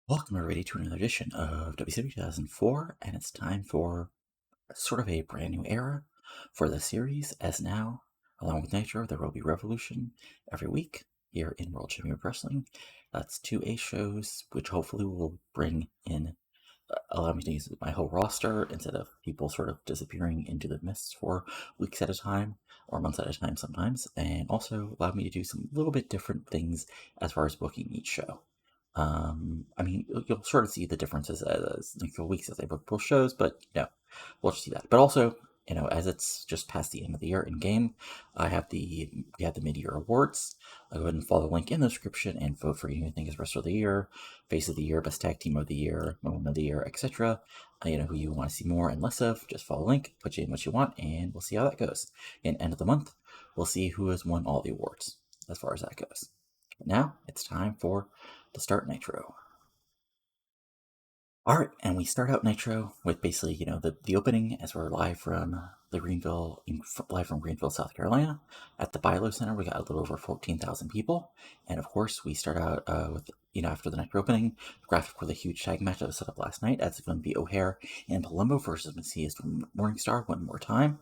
Welcome everybody to another edition of WCW 2004, and it's time for sort of a brand new era for the series, as now, along with Nitro, there will be Revolution every week here in World Championship Wrestling. That's 2 shows, which hopefully will bring in, allow me to use my whole roster instead of people sort of disappearing into the mists for weeks at a time, or months at a time sometimes, and also allow me to do some little bit different things as far as booking each show. You'll sort of see the differences as the weeks as I book both shows, but we'll just see that. But also, as it's just past the end of the year in game, we have the mid-year awards. I'll go ahead and follow the link in the description and vote for who you think is Wrestler of the Year, Face of the Year, Best Tag Team of the Year, Moment of the Year, etc. Who you want to see more and less of. Just follow the link, put in what you want, and we'll see how that goes. And end of the month, we'll see who has won all the awards as far as that goes. But now it's time for the start Nitro. All right, and we start out Nitro with basically, the opening as we're live from Greenville, South Carolina. At the Bilo Center, we got a little over 14,000 people, and of course, we start out with, after the Nitro opening, the graphic for the huge tag match that was set up last night. That's going to be O'Haire and Palumbo versus Mesias from Morningstar one more time.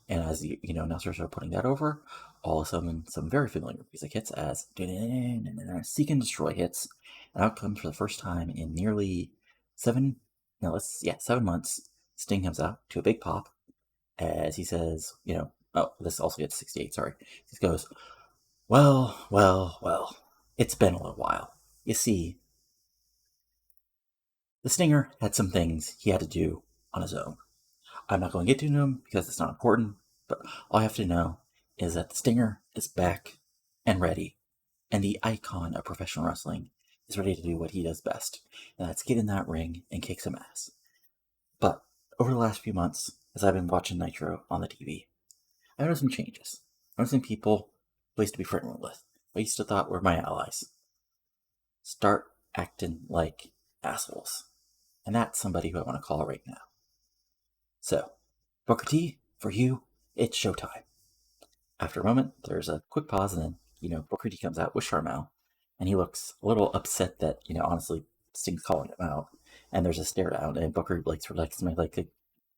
And as the announcers are putting that over, all of a sudden some very familiar music hits as Seek and Destroy hits, and out comes for the first time in nearly 7 months. Sting comes out to a big pop as he says, this also gets 68. Sorry, he goes, well, it's been a little while. You see, the Stinger had some things he had to do on his own. I'm not going to get into them because it's not important, but all I have to know is that the Stinger is back and ready, and the icon of professional wrestling is ready to do what he does best, and that's get in that ring and kick some ass. But over the last few months, as I've been watching Nitro on the TV, I've noticed some changes. I've noticed some people I used to be friendly with, I used to thought were my allies, start acting like assholes. And that's somebody who I want to call right now. So, Booker T, for you, it's showtime. After a moment, there's a quick pause, and then, Booker T comes out with Charmel, and he looks a little upset that, honestly, Sting's calling him out. And there's a stare down, and Booker, relaxes me, like,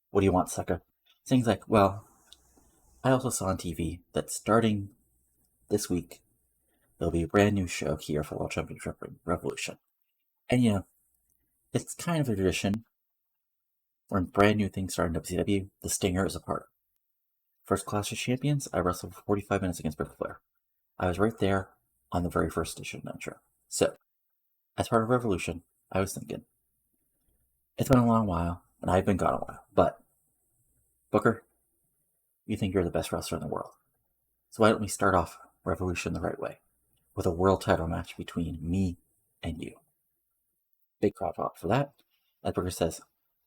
what do you want, sucker? Sting's like, well, I also saw on TV that starting this week, there'll be a brand new show here for World Championship Revolution. And, it's kind of a tradition. When brand new things start in WCW, the Stinger is a part of it. First Clash of Champions, I wrestled for 45 minutes against Ric Flair. I was right there on the very first edition of Nitro. So, as part of Revolution, I was thinking, it's been a long while, and I've been gone a while, but Booker, you think you're the best wrestler in the world. So why don't we start off Revolution the right way, with a world title match between me and you. Big crowd pop for that. As Booker says,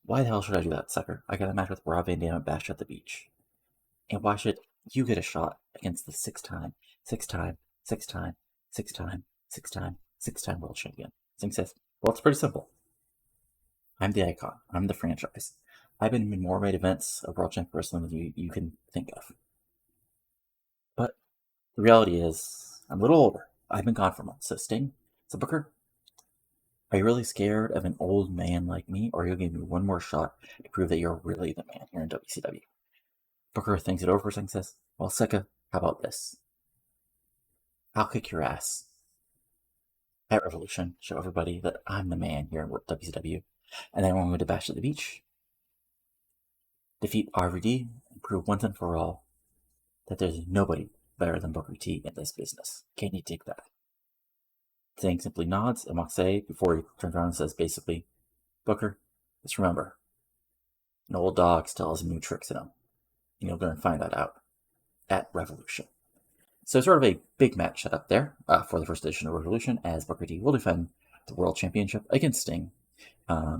why the hell should I do that, sucker? I got a match with Rob Van Dam at Bash at the Beach. And why should you get a shot against the six-time world champion? Sting says, well, it's pretty simple. I'm the icon. I'm the franchise. I've been in more main events of World Championship Wrestling than you can think of. But the reality is, I'm a little older. I've been gone for months. So Sting, so Booker, are you really scared of an old man like me, or are you going to give me one more shot to prove that you're really the man here in WCW? Booker thinks it over for a second and says, well, Sika, how about this? I'll kick your ass at Revolution, show everybody that I'm the man here in WCW, and then when we go to Bash at the Beach, defeat RVD, and prove once and for all that there's nobody better than Booker T in this business. Can you take that? Sting simply nods and walks away before he turns around and says, basically, Booker, just remember, an old dog still has new tricks in him. And you're going to find that out at Revolution. So sort of a big match set up there for the first edition of Revolution, as Booker T will defend the World Championship against Sting.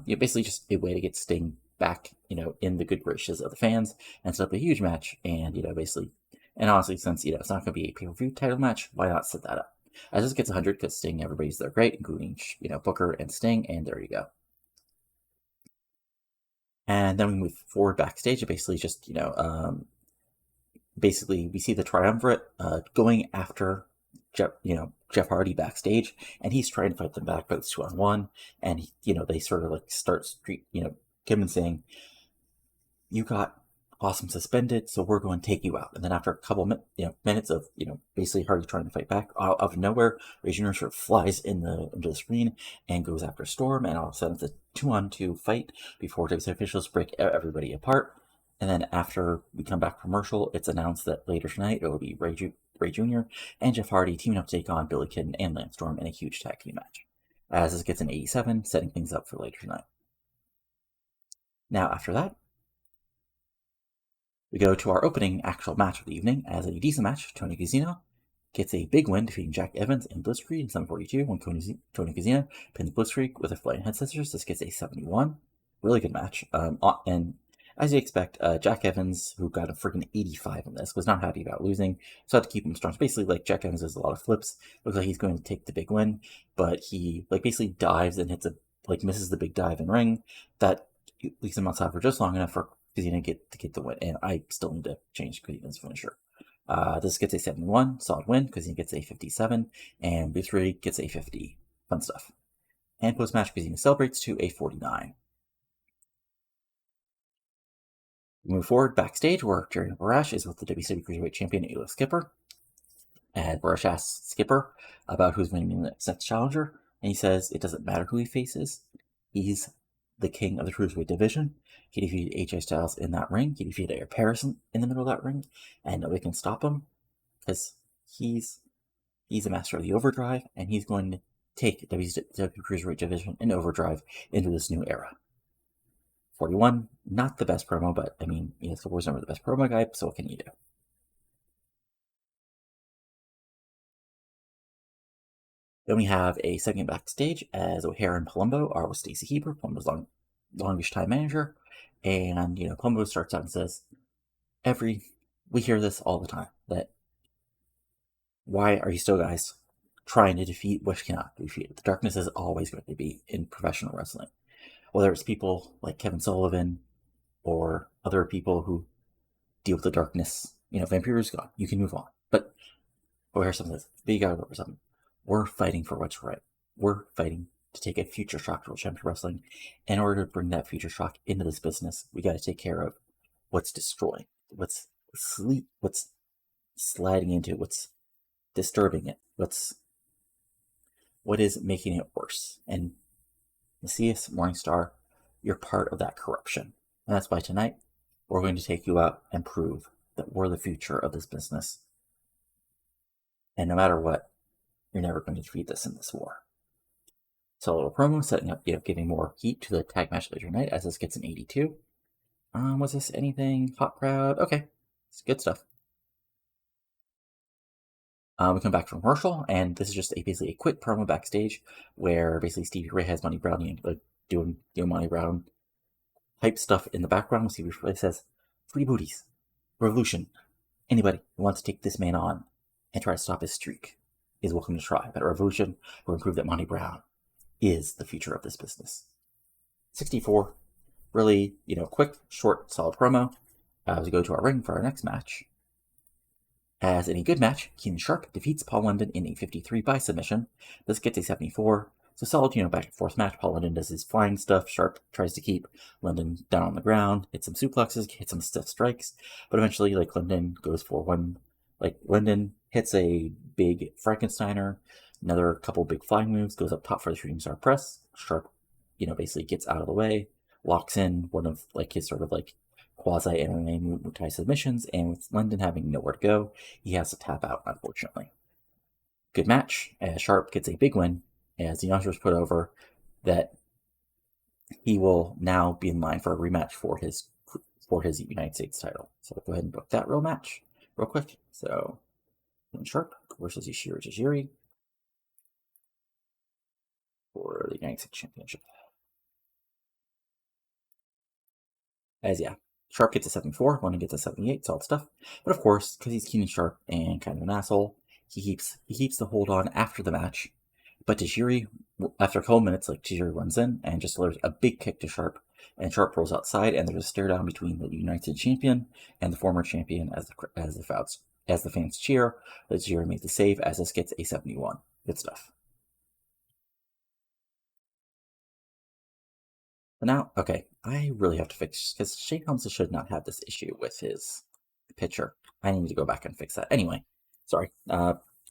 Basically just a way to get Sting back, in the good graces of the fans and set up a huge match. And, basically, and honestly, since, it's not going to be a pay-per-view title match, why not set that up? As this gets 100, because Sting, everybody's there great, including, Booker and Sting, and there you go. And then we move forward backstage, and basically just, basically we see the Triumvirate going after Jeff Hardy backstage, and he's trying to fight them back, but it's 2-on-1, and they sort of like start Kidman saying, "You got Awesome suspended, so we're going to take you out." And then after a couple minutes of basically Hardy trying to fight back, out of nowhere, Ray Jr. sort of flies into the screen and goes after Storm, and all of a sudden it's a 2-on-2 fight before WCW officials break everybody apart. And then after we come back from commercial, it's announced that later tonight it will be Ray Jr. and Jeff Hardy teaming up to take on Billy Kidman and Lance Storm in a huge tag team match. As this gets an 87, setting things up for later tonight. Now after that, we go to our opening actual match of the evening. As a decent match, Tony Kozina gets a big win, defeating Jack Evans in Blitzkrieg in 7:42 when Tony Kozina pins Blitzkrieg with a flying head scissors. This gets a 71. Really good match. And as you expect, Jack Evans, who got a freaking 85 in this, was not happy about losing, so had to keep him strong. So basically, like, Jack Evans does a lot of flips. Looks like he's going to take the big win, but he basically dives and misses the big dive and ring. That leaves him outside for just long enough for Kozina to get the win, and I still need to change Kozina's finisher. This gets a 71, solid win. Kozina gets a 57, and Blitzkrieg gets a 50. Fun stuff. And post-match, Kozina celebrates to a 49. We move forward backstage where Jerry Barash is with the WCW Cruiserweight Champion, Ela Skipper. And Barash asks Skipper about who's going to be the next challenger, and he says it doesn't matter who he faces. He's the king of the Cruiserweight division. He defeated AJ Styles in that ring. He defeated Eric Harrison in the middle of that ring, and nobody can stop him because he's a master of the overdrive, and he's going to take WCW Cruiserweight division in overdrive into this new era. 41, not the best promo, but I mean, Skipper was never the best promo guy, so what can you do? Then we have a segment backstage as O'Haire and Palumbo are with Stacy Keibler, Palumbo's Long Beach time manager, and Palumbo starts out and says, we hear this all the time, that why are you still guys trying to defeat what cannot be defeated? The darkness is always going to be in professional wrestling. Whether it's people like Kevin Sullivan or other people who deal with the darkness, Vampire is gone. You can move on. But O'Haire says, but you gotta remember something. We're fighting for what's right. We're fighting to take a future shock to World Championship Wrestling. In order to bring that future shock into this business, we got to take care of what's destroying, what's sliding into, what's disturbing it, what is making it worse. And Mesias, Morningstar, you're part of that corruption. And that's why tonight, we're going to take you out and prove that we're the future of this business. And no matter what, you're never going to defeat us in this war. So a little promo setting up, giving more heat to the tag match later tonight as this gets an 82. Was this anything? Hot crowd? Okay. It's good stuff. We come back from commercial, and this is just basically a quick promo backstage where basically Stevie Ray has Monty Brown doing Monty Brown hype stuff in the background. Stevie Ray says, "Free booties, revolution. Anybody who wants to take this man on and try to stop his streak is welcome to try. But a revolution will prove that Monty Brown is the future of this business." 64, really, quick, short, solid promo. As we go to our ring for our next match. As in a good match, Keenan Sharp defeats Paul London in a 53 by submission. This gets a 74. So solid, back and forth match. Paul London does his flying stuff. Sharp tries to keep London down on the ground, hits some suplexes, hits some stiff strikes. But eventually, London goes for one. London hits a big Frankensteiner, another couple big flying moves, goes up top for the shooting star press. Sharp, basically gets out of the way, locks in one of his sort of quasi-MMA Muay Thai submissions, and with London having nowhere to go, he has to tap out, unfortunately. Good match, as Sharp gets a big win, as the announcers put over that he will now be in line for a rematch for his United States title. So go ahead and book that real quick. So, Sharp versus Ishiro Tajiri for the United States Championship. Sharp gets a 74, London gets a 78, solid stuff. But of course, because he's Keenan Sharp and kind of an asshole, he keeps the hold on after the match. But Tajiri, after a couple minutes, Tajiri runs in and just delivers a big kick to Sharp, and Sharp rolls outside, and there's a stare down between the United States champion and the former champion as the as the fans cheer. The cheer makes the save as this gets a 71. Good stuff. But now, okay, I really have to fix, because Shane Helms should not have this issue with his pitcher. I need to go back and fix that. Anyway, sorry.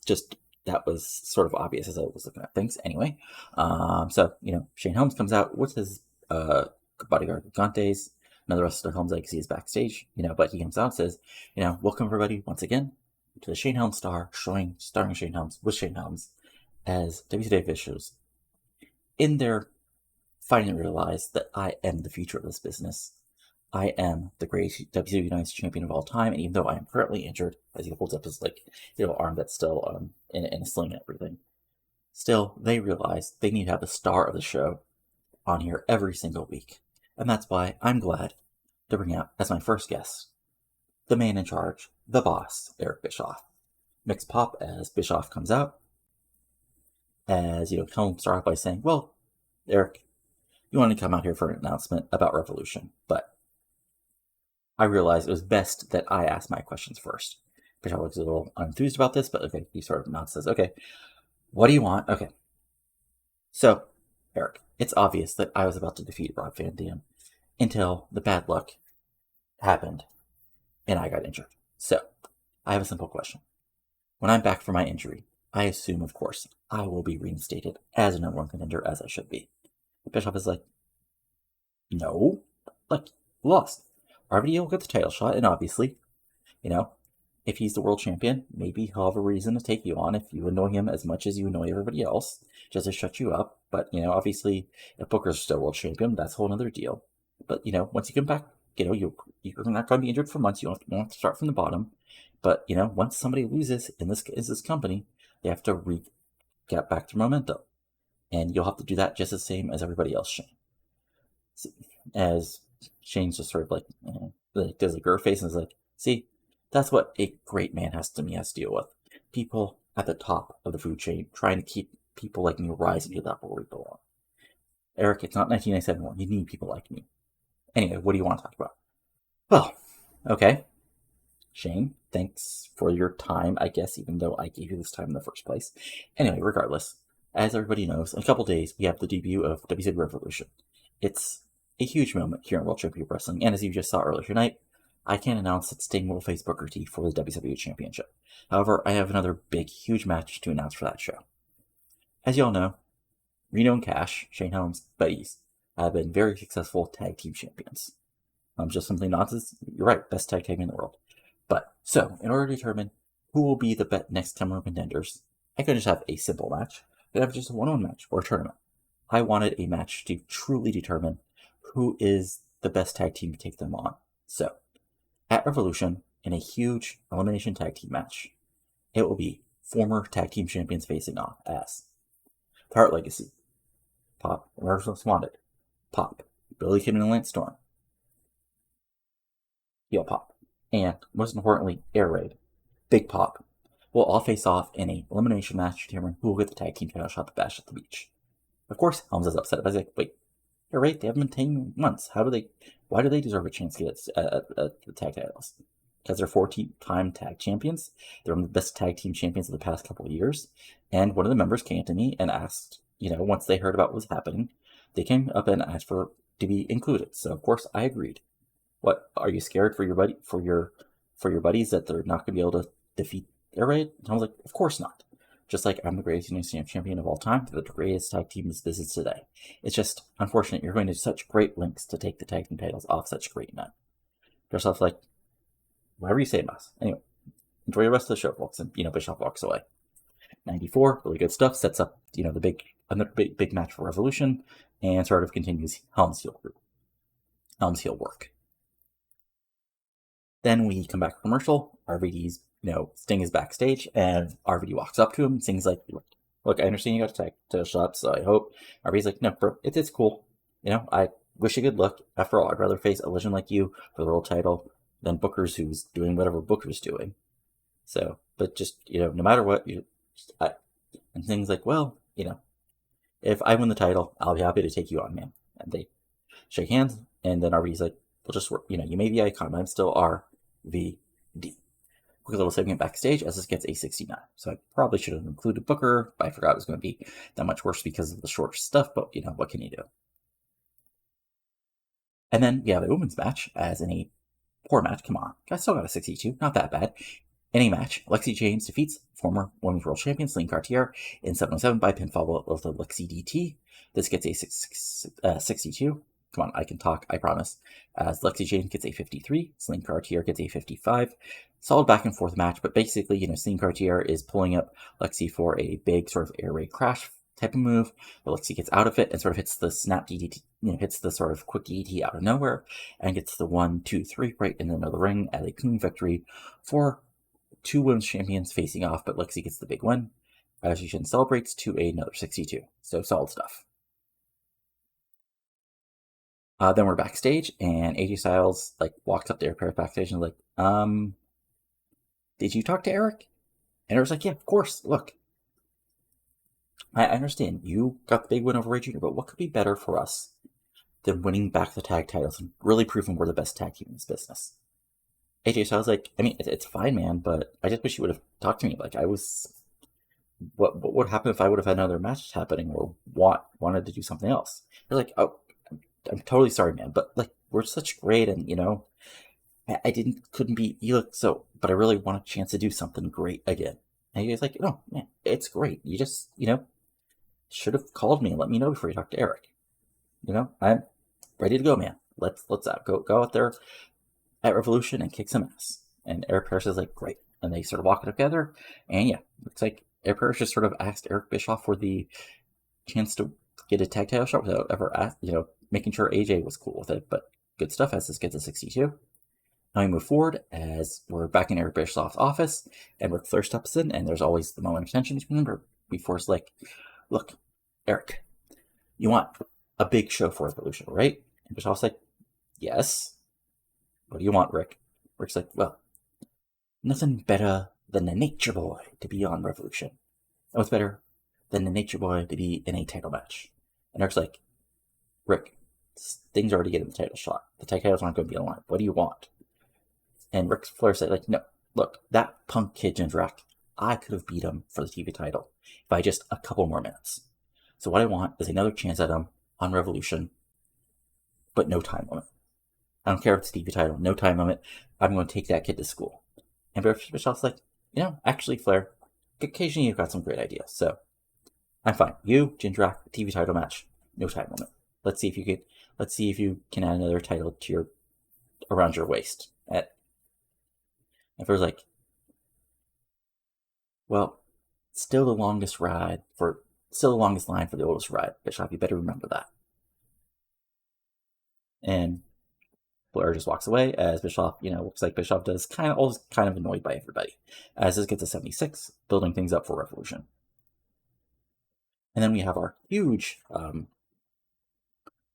Just that was sort of obvious as I was looking at things. Anyway, so, Shane Helms comes out with his bodyguard Gigantes. Another rest of Helms I can see is backstage, but he comes out and says, welcome everybody once again to the Shane Helms starring Shane Helms with Shane Helms as WCW officials in their finally realize that I am the future of this business. I am the greatest WCW United States champion of all time, and even though I am currently injured, as he holds up his arm that's still in a sling and everything, still they realize they need to have the star of the show on here every single week, and that's why I'm glad to bring out as my first guest the man in charge, the boss, Eric Bischoff. Mixed pop as Bischoff comes out, as Helms start off by saying, "Well, Eric, you wanted to come out here for an announcement about Revolution, but I realized it was best that I ask my questions first." Bischoff looks a little unenthused about this, but okay, he sort of nods, says, "Okay, what do you want?" Okay. So, Eric, it's obvious that I was about to defeat Rob Van Dam until the bad luck happened and I got injured. So, I have a simple question. When I'm back from my injury, I assume, of course, I will be reinstated as a number one contender, as I should be. Bischoff is like, no, lost. RVD will get the title shot, and obviously, if he's the world champion, maybe he'll have a reason to take you on if you annoy him as much as you annoy everybody else, just to shut you up. But, obviously, if Booker's still world champion, that's a whole other deal. But, once you come back, you're not going to be injured for months. You don't have to start from the bottom. But, once somebody loses in this company, they have to get back to momentum. And you'll have to do that just the same as everybody else, Shane. As Shane's just sort of does a grr face and is like, see, that's what a great man has to deal with. People at the top of the food chain trying to keep people like me rising to that where we belong. Eric, it's not 1997 anymore. You need people like me. Anyway, what do you want to talk about? Well, okay. Shane, thanks for your time, I guess, even though I gave you this time in the first place. Anyway, regardless, as everybody knows, in a couple days, we have the debut of WCW Revolution. It's a huge moment here in World Championship Wrestling, and as you just saw earlier tonight, I can announce that Sting will face Booker T for the WCW Championship. However, I have another big, huge match to announce for that show. As you all know, Reno and Cash, Shane Helms, buddies, have been very successful tag team champions. Just simply nonsense. You're right, best tag team in the world. But, so, in order to determine who will be the next number of contenders, I couldn't just have a simple match. I could have just a one-on-one match or a tournament. I wanted a match to truly determine who is the best tag team to take them on. So, at Revolution, in a huge elimination tag team match, it will be former tag team champions facing off as the Hart Legacy, Pop, Emergence Wanted, Pop, Billy Kidman and Lance Storm, Heel Pop, and most importantly, Air Raid, Big Pop, will all face off in an elimination match to determine who will get the tag team title shot at Bash at the Beach. Of course, Helms is upset. I was like, wait, Air Raid, they haven't been tagging months. Why do they deserve a chance to get the tag titles? Because they're 14-time tag champions. They're one of the best tag team champions of the past couple of years. And one of the members came to me and asked, once they heard about what was happening, they came up and asked to be included. So of course I agreed. What, are you scared for your buddies that they're not going to be able to defeat Air Raid? And I was like, of course not. Just like I'm the greatest United States champion of all time, they're the greatest tag team this is today. It's just unfortunate you're going to such great lengths to take the tag team titles off such great men. Yourself like, whatever you say, boss. Anyway, enjoy the rest of the show, folks. And Bischoff walks away. 94, really good stuff. Sets up another big match for Revolution, and sort of continues Helms heel work. Then we come back to commercial. RVD's, Sting is backstage, and RVD walks up to him. Sting's like, look, I understand you got to take shots, so I hope. RVD's like, no, bro, it's cool. I wish you good luck. After all, I'd rather face a legend like you for the world title than Booker's, who's doing whatever Booker's doing. So, but just, no matter what, and Sting's like, well, if I win the title, I'll be happy to take you on, man. And they shake hands, and then RVD's like, we'll just work, you may be icon, but I'm still RVD. Quick little segment backstage as this gets a 69. So I probably should have included Booker, but I forgot it was going to be that much worse because of the short stuff, but what can you do? And then we have a women's match as in a poor match. Come on. I still got a 62. Not that bad. In a match, Lexi James defeats former Women's World Champion Celine Cartier in 707 by pinfall with a Lexi DT. This gets a 62. Come on, I can talk, I promise. As Lexi James gets a 53, Celine Cartier gets a 55. Solid back and forth match, but basically, Celine Cartier is pulling up Lexi for a big sort of air raid crash type of move, but Lexi gets out of it and sort of hits the snap DDT, hits the sort of quick DDT out of nowhere and gets the 1, 2, 3 right in the middle of the ring as a clean victory for two women's champions facing off, but Lexi gets the big win as she celebrates to another 62. So solid stuff. Then we're backstage, and AJ Styles walks up to Eric Paris backstage and did you talk to Eric? And Eric's like, yeah, of course. Look, I understand you got the big win over Ray Jr., but what could be better for us than winning back the tag titles and really proving we're the best tag team in this business? AJ Styles it's fine, man, but I just wish you would have talked to me. What would happen if I would have had another match happening or wanted to do something else? You're like, oh, I'm totally sorry, man, but we're such great, and couldn't be. You look so, but I really want a chance to do something great again. And he's like, oh man, it's great. You just should have called me and let me know before you talk to Eric. I'm ready to go, man. Let's go out there at Revolution and kick some ass. And Eric Paris is like, great. And they sort of walk it together. And yeah, looks like Eric Paris just sort of asked Eric Bischoff for the chance to get a tag title shot without ever making sure AJ was cool with it. But good stuff as this gets a 62. Now we move forward as we're back in Eric Bischoff's office, and Ric Flair steps in, and there's always the moment of tension between them before it's like, look, Eric, you want a big show for Revolution, right? And Bischoff's like, yes. What do you want, Rick? Rick's like, well, nothing better than the Nature Boy to be on Revolution. And what's better than the Nature Boy to be in a title match? And Eric's like, Rick, things are already getting the title shot. The tag titles aren't going to be on the line. What do you want? And Ric Flair said, no, look, that punk kid Jindrak, I could have beat him for the TV title by just a couple more minutes. So what I want is another chance at him on Revolution, but no time limit. I don't care if it's TV title, no time limit. I'm going to take that kid to school. And Bischoff's like, actually, Flair, occasionally you've got some great ideas. So I'm fine. You, Jindrak, TV title match, no time limit. Let's see if you can add another title to around your waist. And Flair's like, well, still the longest line for the oldest ride. Bischoff, you better remember that. And Flair just walks away as Bischoff, looks like Bischoff does kind of annoyed by everybody. As this gets a 76, building things up for Revolution. And then we have our huge,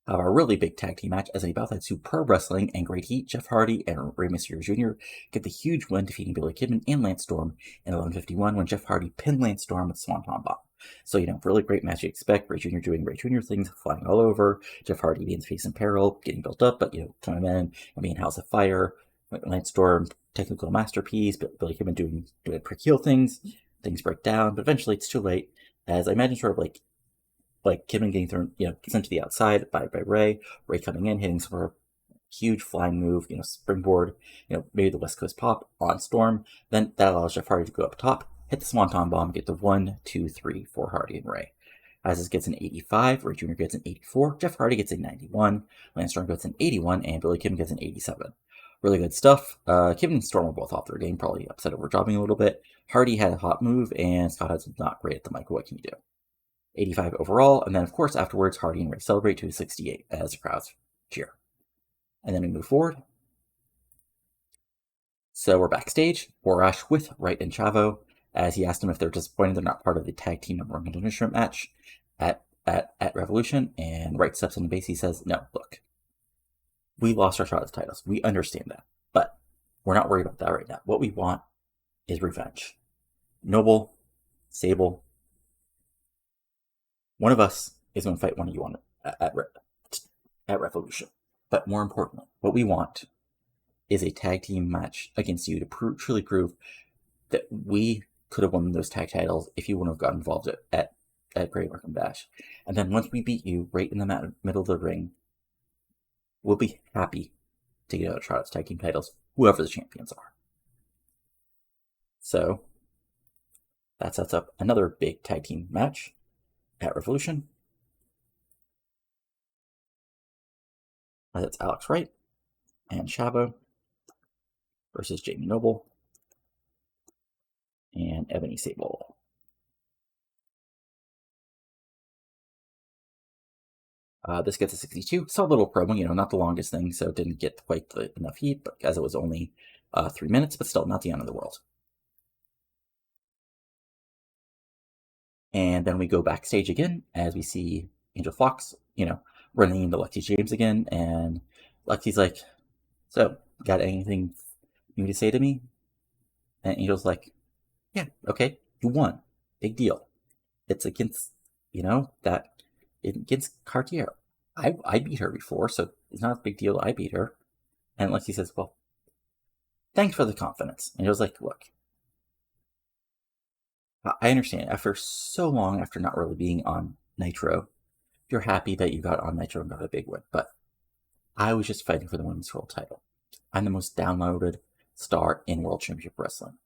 our really big tag team match as a bout that Superb Wrestling and Great Heat, Jeff Hardy and Rey Mysterio Jr. get the huge win, defeating Billy Kidman and Lance Storm in 11:51 when Jeff Hardy pinned Lance Storm with Swanton Bomb. So, really great match you expect. Ray Jr. doing Ray Jr. things, flying all over. Jeff Hardy being facing peril, getting built up, but, coming in and being House of Fire. Lance Storm, technical masterpiece, but Billy Kidman doing prick heel things. Things break down, but eventually it's too late. As I imagine sort of like Kidman getting thrown, sent to the outside by Ray. Ray coming in, hitting some sort of huge flying move, springboard, maybe the West Coast pop on Storm. Then that allows Jeff Hardy to go up top, hit the Swanton Bomb, get the 1, 2, 3 for Hardy and Ray. As this gets an 85, Ray Jr. gets an 84, Jeff Hardy gets a 91, Lance Storm gets an 81, and Billy Kidman gets an 87. Really good stuff. Kidman and Storm were both off their game, probably upset over dropping a little bit. Hardy had a hot move, and Scott Hudson's not great at the mic. What can you do? 85 overall, and then of course afterwards Hardy and Ray celebrate to a 68 as the crowds cheer. And then we move forward. So we're backstage, Borash with Wright and Chavo, as he asked them if they're disappointed they're not part of the tag team number one contender match at Revolution, and Wright steps in the base. He says, no, look, we lost our shot at the titles. We understand that, but we're not worried about that right now. What we want is revenge. Noble, Sabol, one of us is going to fight one of you at Revolution. But more importantly, what we want is a tag team match against you to truly prove that we could have won those tag titles if you wouldn't have got involved at Great American Bash. And then once we beat you right in the middle of the ring, we'll be happy to get out of Charlotte's tag team titles, whoever the champions are. So that sets up another big tag team match at Revolution. That's Alex Wright and Chavo versus Jamie Noble and Ebony Sabol. This gets a 62. Saw a little promo, not the longest thing, so it didn't get quite enough heat, but as it was only 3 minutes, but still not the end of the world. And then we go backstage again as we see Angel Fox, running into Lexi James again, and Lexi's like, "So, got anything you need to say to me?" And Angel's like, "Yeah, okay, you won. Big deal. It's against, against Cartier. I beat her before, so it's not a big deal I beat her." And Lexi says, "Well, thanks for the confidence." And Angel's like, "Look, I understand. After so long, after not really being on Nitro, you're happy that you got on Nitro and got a big win. But I was just fighting for the women's world title. I'm the most downloaded star in World Championship Wrestling.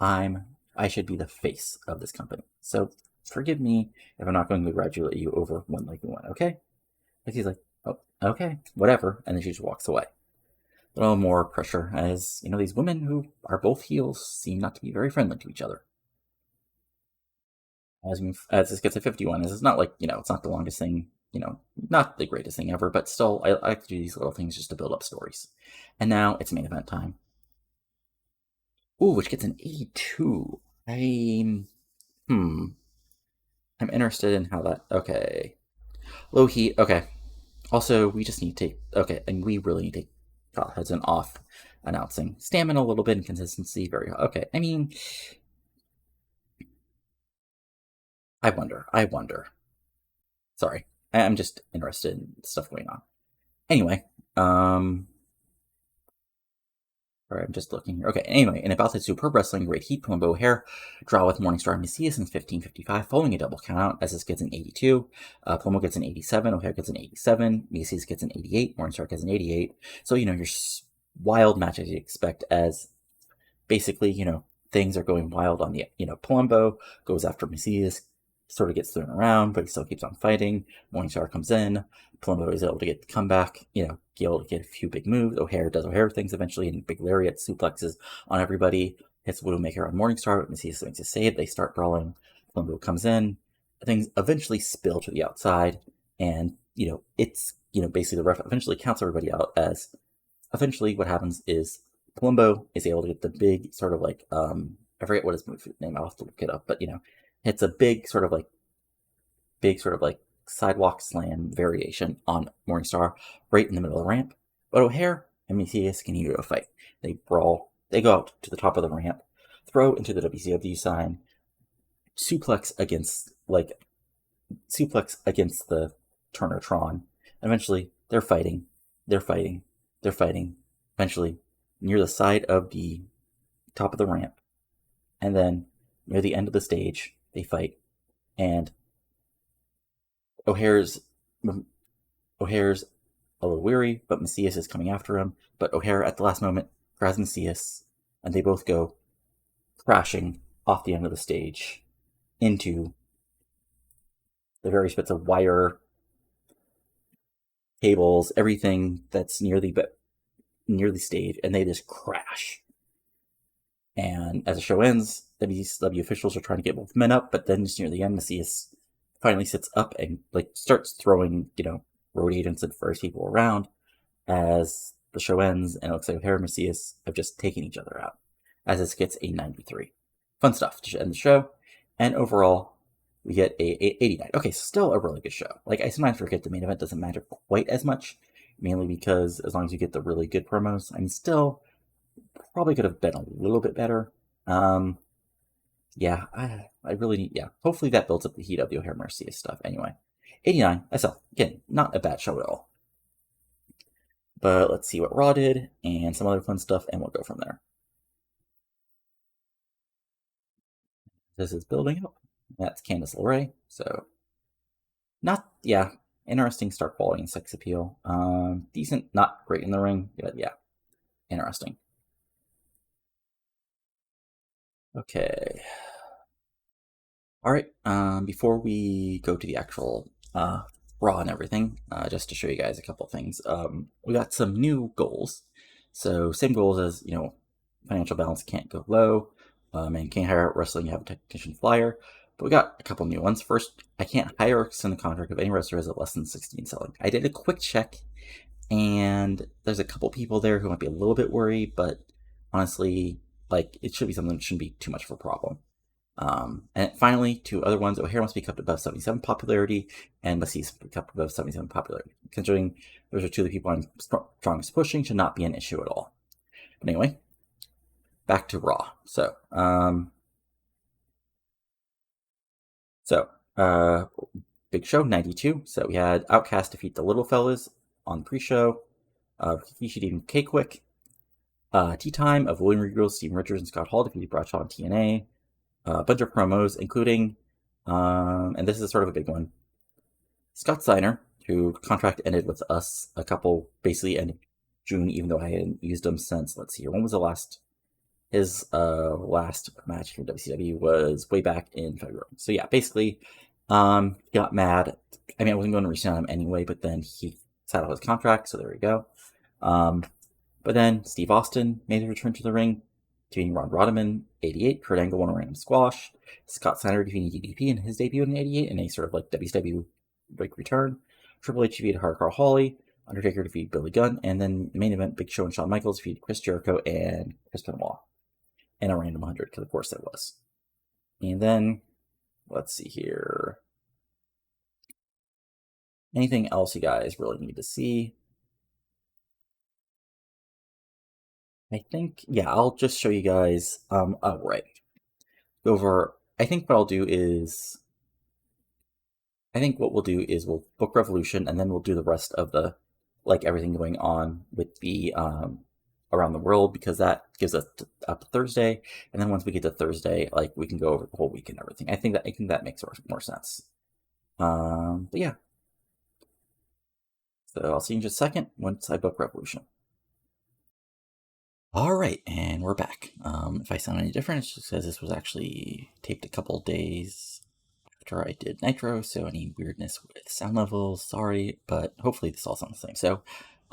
I should be the face of this company. So forgive me if I'm not going to congratulate you over one like you won, okay?" Like he's like, "Oh, okay, whatever." And then she just walks away. A little more pressure as, these women who are both heels seem not to be very friendly to each other. As this gets a 51, it's not like, it's not the longest thing, not the greatest thing ever, but still, I like to do these little things just to build up stories. And now it's main event time. Ooh, which gets an 82. I'm interested in how that, okay. Low heat, okay. Also, we just need to take, okay, and we really need to take Kyle Hudson off announcing. Stamina a little bit, inconsistency, very, okay. I wonder. Sorry, I'm just interested in stuff going on. Anyway, Alright, I'm just looking here. Okay, anyway, in about to Superb Wrestling, Great Heat, Palumbo O'Haire draw with Morningstar Mesias in 15:55, following a double countout, as this gets an 82. Palumbo gets an 87, O'Haire gets an 87, Mesias gets an 88, Morningstar gets an 88. So, your wild match as you expect, as basically, things are going wild on the, Palumbo goes after Mesias, sort of gets thrown around, but he still keeps on fighting. Morningstar comes in. Palumbo is able to get the comeback, able to get a few big moves. O'Haire does O'Haire things eventually, and big lariat suplexes on everybody. Hits Widowmaker on Morningstar, but Mesias makes a save. They start brawling. Palumbo comes in. Things eventually spill to the outside, and, it's, basically the ref eventually counts everybody out, as eventually what happens is Palumbo is able to get the big sort of like, I forget what his move name, I'll have to look it up, but, it's a big sort of like sidewalk slam variation on Morningstar right in the middle of the ramp. But O'Haire and Mesias can do a fight. They brawl. They go out to the top of the ramp, throw into the WCW sign, suplex against the Turner-Tron. Eventually, they're fighting. Eventually, near the side of the top of the ramp, and then near the end of the stage, they fight, and O'Haire's a little weary, but Mesias is coming after him. But O'Haire, at the last moment, grabs Mesias, and they both go crashing off the end of the stage into the various bits of wire, cables, everything that's near the stage, and they just crash. And as the show ends, WCW officials are trying to get both men up, but then just near the end, Mesias finally sits up and starts throwing, road agents and first people around as the show ends, and it looks like O'Haire and Mesias have just taken each other out, as this gets a 93. Fun stuff to end the show, and overall, we get a 89. Okay, so still a really good show. I sometimes forget the main event doesn't matter quite as much, mainly because as long as you get the really good promos, still probably could have been a little bit better. Yeah, I really need, hopefully that builds up the heat of the O'Haire Mesias stuff. Anyway, 89, SL, again, not a bad show at all. But let's see what Raw did and some other fun stuff, and we'll go from there. This is building up. That's Candice LeRae. So, interesting star quality and sex appeal. Decent, not great in the ring, but yeah, interesting. Okay. All right. Before we go to the actual Raw and everything, just to show you guys a couple things. We got some new goals. So same goals as financial balance can't go low, and can't hire wrestling. You have a technician flyer. But we got a couple new ones. First, I can't hire or extend the contract of any wrestler as a less than 16 selling. I did a quick check, and there's a couple people there who might be a little bit worried, but honestly, it should be something that shouldn't be too much of a problem. And finally, two other ones: O'Haire must be kept above 77 popularity, and Mesias must be kept above 77 popularity. Considering those are two of the people I'm strongest pushing, should not be an issue at all. But anyway, back to Raw. Big Show 92. So we had Outcast defeat the Little Fellas on the pre-show. Rikishi defeated K-Quick. Tea Time of William Regal, Steven Richards, and Scott Hall defeated Bradshaw on TNA. A bunch of promos, including, and this is sort of a big one, Scott Steiner, who contract ended with us basically end of June, even though I hadn't used him since, let's see here, when was his last match for WCW was way back in February. So yeah, basically, got mad. I mean, I wasn't going to resign him anyway, but then he sat out his contract, so there we go. But then Steve Austin made a return to the ring, defeating Ron Rodman, 88. Kurt Angle won a random squash. Scott Steiner defeating DDP in his debut in 88 in a sort of WCW return. Triple H defeated Hardcore Holly. Undertaker defeated Billy Gunn. And then the main event, Big Show and Shawn Michaels defeated Chris Jericho and Chris Benoit in a random 100, because of course there was. And then, let's see here. Anything else you guys really need to see? I think, yeah, I'll just show you guys, right. I think what we'll do is we'll book Revolution, and then we'll do the rest of the, everything going on with the, around the world, because that gives us up to Thursday, and then once we get to Thursday, we can go over the whole week and everything. I think that makes more sense. But yeah. So I'll see you in just a second once I book Revolution. Alright, and we're back. If I sound any different, it's just because this was actually taped a couple days after I did Nitro, so any weirdness with sound levels, sorry, but hopefully this all sounds the same. So,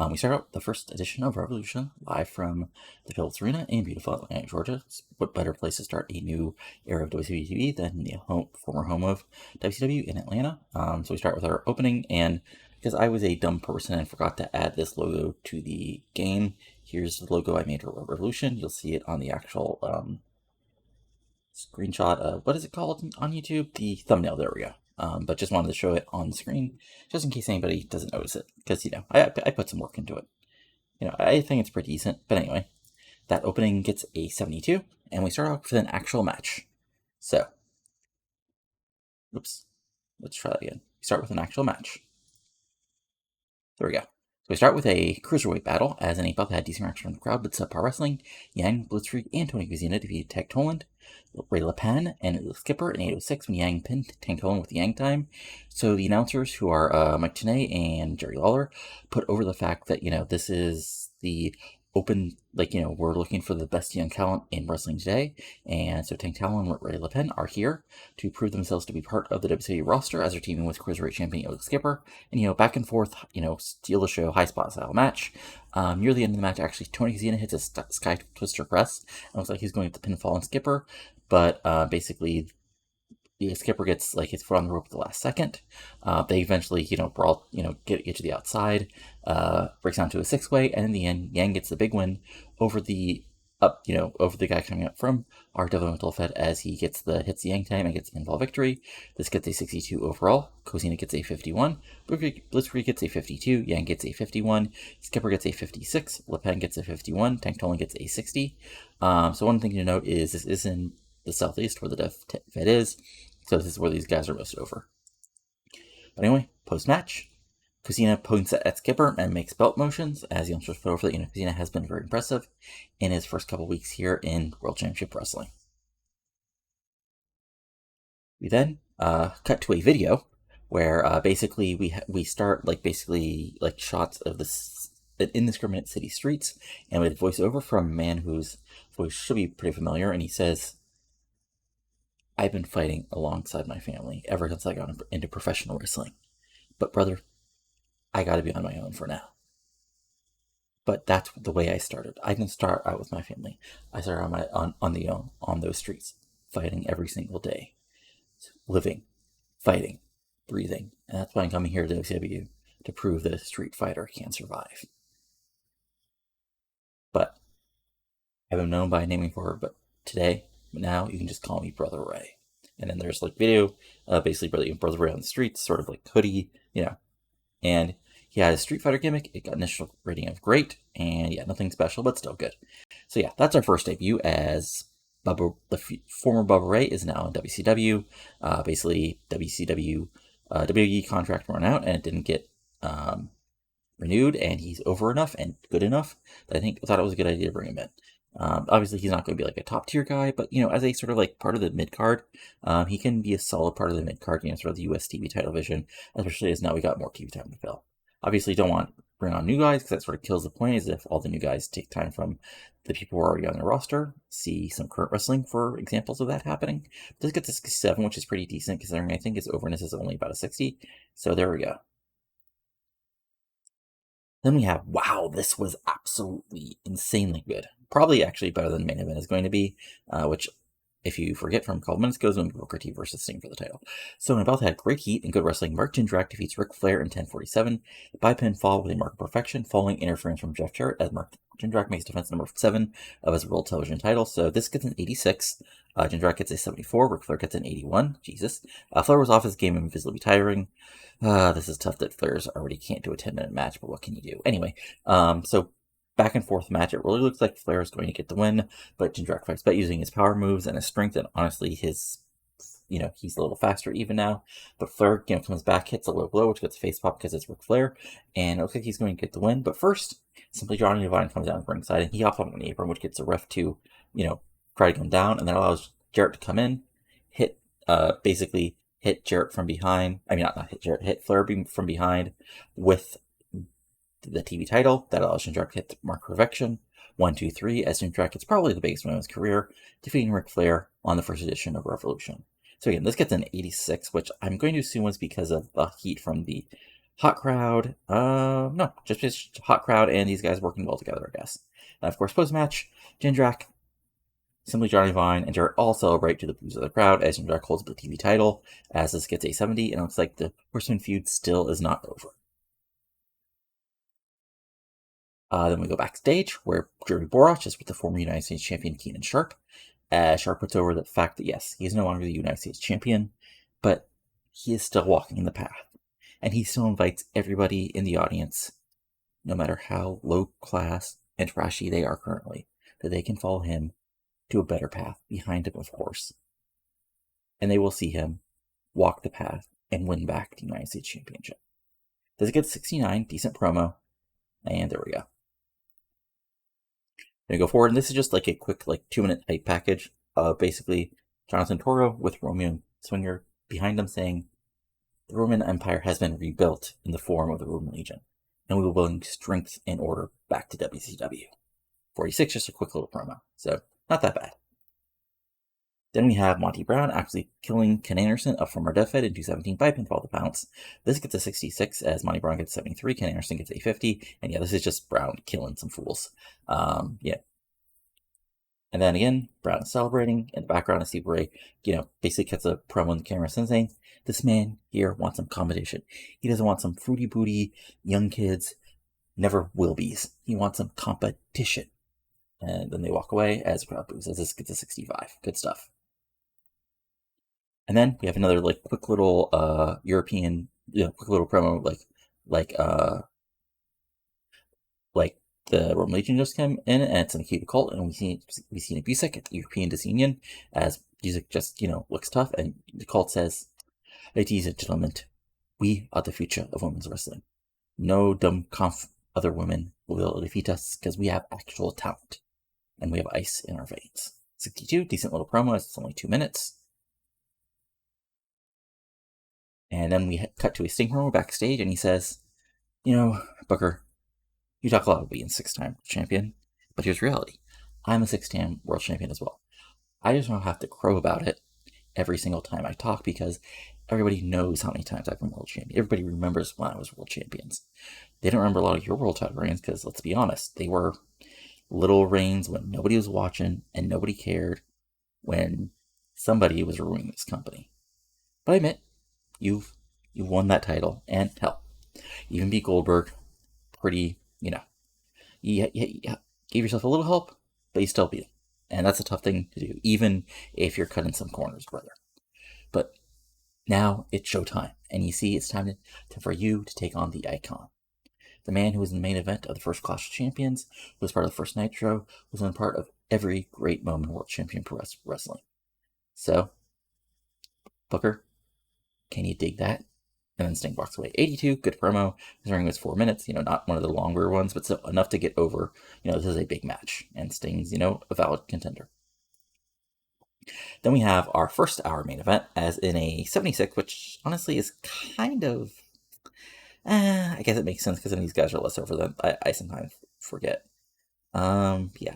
we start out the first edition of Revolution live from the Phillips Arena in beautiful Atlanta, Georgia. What better place to start a new era of WCW TV than the former home of WCW in Atlanta? So we start with our opening, and because I was a dumb person and forgot to add this logo to the game, here's the logo I made for Revolution. You'll see it on the actual screenshot of, what is it called on YouTube? The thumbnail, there we go. But just wanted to show it on the screen, just in case anybody doesn't notice it, because, I put some work into it. I think it's pretty decent, but anyway, that opening gets a 72, and we start off with an actual match. So, oops, let's try that again. We start with an actual match. There we go. So we start with a cruiserweight battle, as any buff had decent reaction from the crowd, but subpar wrestling. Yang, Blitzkrieg, and Tony Kozina defeated Tech Toland, Ray LePen, and the Skipper in 806 when Yang pinned Tank Toland with Yang time. So the announcers, who are Mike Tenay and Jerry Lawler, put over the fact that, this is the open, we're looking for the best young talent in wrestling today, and so Tank Toland and Ray LePen are here to prove themselves to be part of the WCW roster as they're teaming with Cruiserweight champion Elite Skipper, and back and forth, steal the show, high spot style match. Near the end of the match, actually, Tony Kozina hits a Sky Twister press, and looks like he's going to pinfall on Skipper, but basically the Skipper gets his foot on the rope at the last second. They eventually, brawl, get to the outside, breaks down to a 6-way, and in the end, Yang gets the big win over the guy coming up from our developmental Fed, as he hits the Yang time and gets the pinfall victory. This gets a 62 overall. Kozina gets a 51. Blitzkrieg gets a 52. Yang gets a 51. Skipper gets a 56. LePen gets a 51. Tank Toland gets a 60. So one thing to note is this is in the southeast where the Fed is, so this is where these guys are roasted over. But anyway, post-match, Kusina points at Skipper and makes belt motions, as youngsters put over that Kusina has been very impressive in his first couple weeks here in World Championship Wrestling. We then cut to a video where basically we start basically shots of the indiscriminate city streets, and with voiceover from a man whose voice should be pretty familiar, and he says, "I've been fighting alongside my family ever since I got into professional wrestling, but brother, I gotta be on my own for now." But that's the way I started. I didn't start out with my family. I started on those streets, fighting every single day, living, fighting, breathing, and that's why I'm coming here to WCW to prove that a street fighter can survive. But I've been known by naming for her, but now you can just call me Brother Ray. And then there's video, basically Brother Ray on the streets, sort of hoodie, and he had a Street Fighter gimmick. It got initial rating of great, and nothing special, but still good. So that's our first debut, as the former Bubba Ray is now in WCW. Basically, WCW WWE contract ran out, and it didn't get renewed, and he's over enough and good enough that I thought it was a good idea to bring him in. Obviously, he's not going to be a top tier guy, but as a sort of part of the mid card, he can be a solid part of the mid card, sort of the US TV title vision, especially as now we got more TV time to fill. Obviously, don't want to bring on new guys because that sort of kills the point, as if all the new guys take time from the people who are already on their roster. See some current wrestling for examples of that happening. This gets to 67, which is pretty decent considering I think his overness is only about a 60. So there we go. Then we have, wow, this was absolutely insanely good. Probably actually better than main event is going to be, which, if you forget from a couple minutes ago, is when Booker T versus Sting for the title. So when both had great heat and good wrestling, Mark Jindrak defeats Ric Flair in 10:47 by pinfall with a mark of perfection, following interference from Jeff Jarrett, as Mark Jindrak makes defense number 7 of his World Television title. So this gets an 86. Jindrak gets a 74. Ric Flair gets an 81. Jesus. Flair was off his game and visibly tiring. This is tough that Flair's already can't do a 10-minute match, but what can you do? Anyway, so back and forth match. It really looks like Flair is going to get the win, but Jindrak fights back using his power moves and his strength, and honestly, he's a little faster even now. But Flair, comes back, hits a low blow, which gets a face pop because it's Ric Flair, and it looks like he's going to get the win. But first, Simply Johnny Devine comes down the ringside, and he hops on the apron, which gets the ref to, try to come down, and that allows Jarrett to come in, basically hit Jarrett from behind. I mean, not hit Jarrett, hit Flair from behind with the TV title. That allows Jindrak to hit the mark of perfection. 1, 2, 3, as Jindrak gets probably the biggest win of his career, defeating Ric Flair on the first edition of Revolution. So again, this gets an 86, which I'm going to assume was because of the heat from the hot crowd. No, just hot crowd and these guys working well together, I guess. And of course, post-match, Jindrak, Simply Johnny Vine, and Jarrett all celebrate to the boos of the crowd as Jindrak holds the TV title, as this gets a 70, and it looks like the Horseman feud still is not over. Then we go backstage, where Jerry Borash is with the former United States champion Keenan Sharp, as Sharp puts over the fact that yes, he is no longer the United States champion, but he is still walking the path, and he still invites everybody in the audience, no matter how low class and trashy they are currently, that they can follow him to a better path behind him, of course, and they will see him walk the path and win back the United States Championship. Does it get 69? Decent promo, and there we go. Then we go forward, and this is just a quick 2-minute hype package of basically Jonathan Toro with Romeo Swinger behind him saying, "The Roman Empire has been rebuilt in the form of the Roman Legion, and we will bring strength and order back to WCW." 46, just a quick little promo, so not that bad. Then we have Monty Brown actually killing Ken Anderson up from our deathbed in 217 by pinfall to pounce. This gets a 66 as Monty Brown gets 73, Ken Anderson gets a 50, and this is just Brown killing some fools. And then again, Brown is celebrating. In the background, I see Ray, basically gets a promo on the camera saying, "This man here wants some competition. He doesn't want some fruity booty young kids, never will be's. He wants some competition." And then they walk away as the crowd boos, as this gets a 65. Good stuff. And then we have another quick little European, quick little promo like the Roman Legion just came in, and it's an acute cult, and we see Busek at the European Disunion as Busek just looks tough, and the cult says, "Ladies and gentlemen, we are the future of women's wrestling. No dumb other women will be able to defeat us because we have actual talent and we have ice in our veins. 62, decent little promo. It's only 2 minutes. And then we cut to a Sting promo backstage, and he says, Booker, you talk a lot about being 6-time champion, but here's reality. I'm a 6-time world champion as well. I just don't have to crow about it every single time I talk because everybody knows how many times I've been world champion. Everybody remembers when I was world champions. They don't remember a lot of your world title reigns because, let's be honest, they were little reigns when nobody was watching and nobody cared, when somebody was ruining this company. But I admit, you've won that title, and hell, even beat Goldberg pretty, you gave yourself a little help, but you still beat him. And that's a tough thing to do, even if you're cutting some corners, brother. But now it's showtime, and you see it's time for you to take on the icon. The man who was in the main event of the first Clash of Champions, who was part of the first Nitro, was in part of every great moment World Champion Pro Wrestling. So, Booker, can you dig that? And then Sting walks away. 82, good promo. His ring was 4 minutes, not one of the longer ones, but still enough to get over, this is a big match. And Sting's, a valid contender. Then we have our first hour main event, as in a 76, which honestly is kind of, I guess it makes sense because some of these guys are less over than I sometimes forget. Yeah,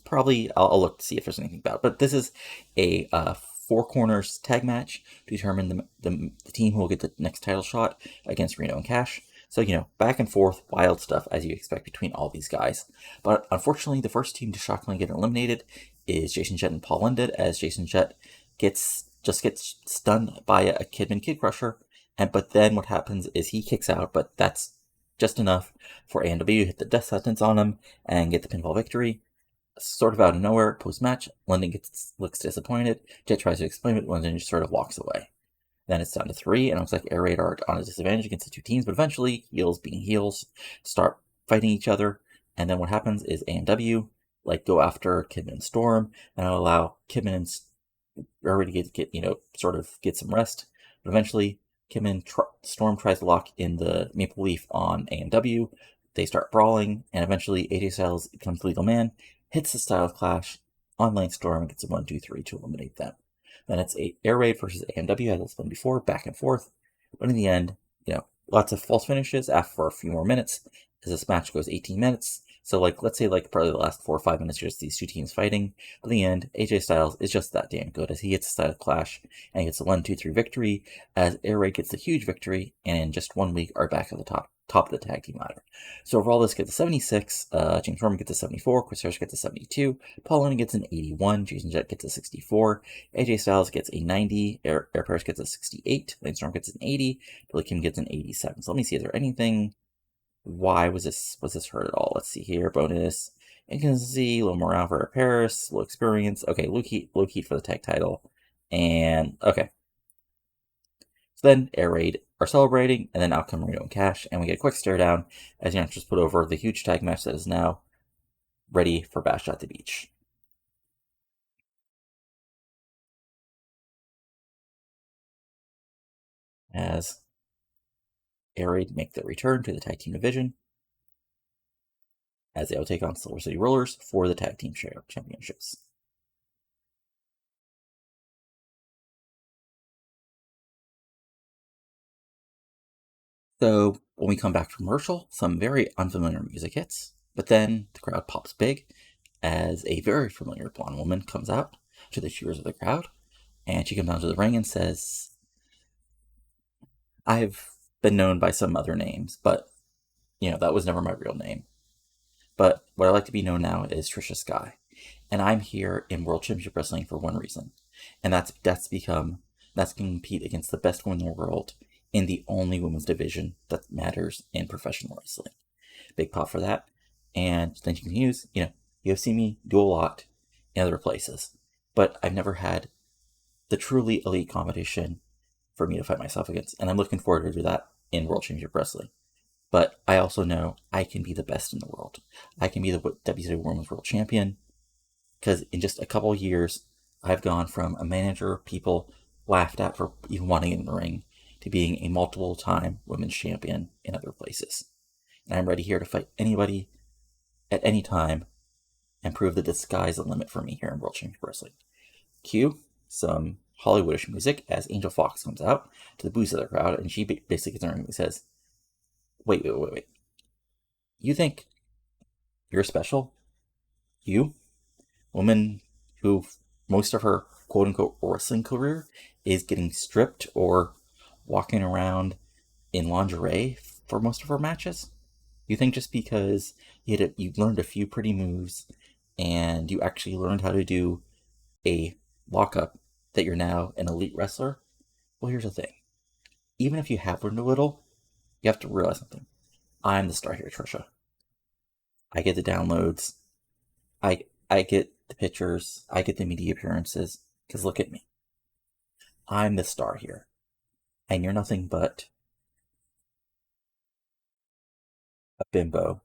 probably I'll look to see if there's anything about it. But this is a 4 corners tag match to determine the team who will get the next title shot against Reno and Cash. So, back and forth, wild stuff as you expect between all these guys. But unfortunately, the first team to shockingly get eliminated is Jason Jett and Paul London, as Jason Jett gets stunned by a Kidman Kid Crusher. But then what happens is he kicks out, but that's just enough for AEW to hit the death sentence on him and get the pinfall victory. Sort of out of nowhere, post-match, London looks disappointed. Jett tries to explain it, London just sort of walks away. Then it's down to 3, and it looks like Air Raid are on a disadvantage against the two teams, but eventually, heels being heels, start fighting each other, and then what happens is AEW go after Kidman Storm, and allow Kidman and Air Raid to get some rest, but eventually, Kidman Storm tries to lock in the Maple Leaf on AEW. They start brawling, and eventually AJ Styles becomes the legal man, hits the Styles Clash on Lane Storm, and gets a 1-2-3 to eliminate them. Then it's a Air Raid versus AEW, as it's been before, back and forth. But in the end, lots of false finishes after a few more minutes, as this match goes 18 minutes. So, let's say, probably the last 4 or 5 minutes, just these two teams fighting. But in the end, AJ Styles is just that damn good, as he hits the Styles Clash, and he gets a 1-2-3 victory, as Air Raid gets a huge victory, and in just 1 week are back at the top of the tag team ladder. So overall, this gets a 76, James Roman gets a 74, Chris Harris gets a 72, Paul London gets an 81, Jason Jett gets a 64, AJ Styles gets a 90, Air Paris gets a 68, Lane Storm gets an 80, Billy Kim gets an 87. So let me see, is there anything? Why was this hurt at all? Let's see here, bonus, inconsistency, low morale for Air Paris, low experience, okay, low heat for the tag title, and okay. So then Air Raid are celebrating, and then out come Reno and Cash, and we get a quick stare down as just put over the huge tag match that is now ready for Bash at the Beach. As Air Raid make their return to the tag team division, as they will take on Silver City Rollers for the tag team championships. So when we come back from commercial, some very unfamiliar music hits, but then the crowd pops big as a very familiar blonde woman comes out to the cheers of the crowd, and she comes down to the ring and says, I've been known by some other names, but that was never my real name. But what I like to be known now is Trisha Sky, and I'm here in World Championship Wrestling for one reason, and that's to compete against the best woman in the world in the only women's division that matters in professional wrestling. Big pop for that. And then she continues, you have seen me do a lot in other places, but I've never had the truly elite competition for me to fight myself against, and I'm looking forward to do that in World Championship Wrestling. But I also know I can be the best in the world. I can be the WCW Women's World Champion, because in just a couple years, I've gone from a manager people laughed at for even wanting in the ring to being a multiple-time women's champion in other places. And I'm ready here to fight anybody at any time and prove that the sky's the limit for me here in World Championship Wrestling. Cue some Hollywoodish music as Angel Fox comes out to the boos of the crowd, and she basically gets in the ring and says, wait. You think you're special? You? Woman who most of her quote-unquote wrestling career is getting stripped or walking around in lingerie for most of her matches? You think just because you learned a few pretty moves and you actually learned how to do a lockup that you're now an elite wrestler? Well, here's the thing. Even if you have learned a little, you have to realize something. I'm the star here, Trisha. I get the downloads. I get the pictures. I get the media appearances. Because look at me. I'm the star here. And you're nothing but a bimbo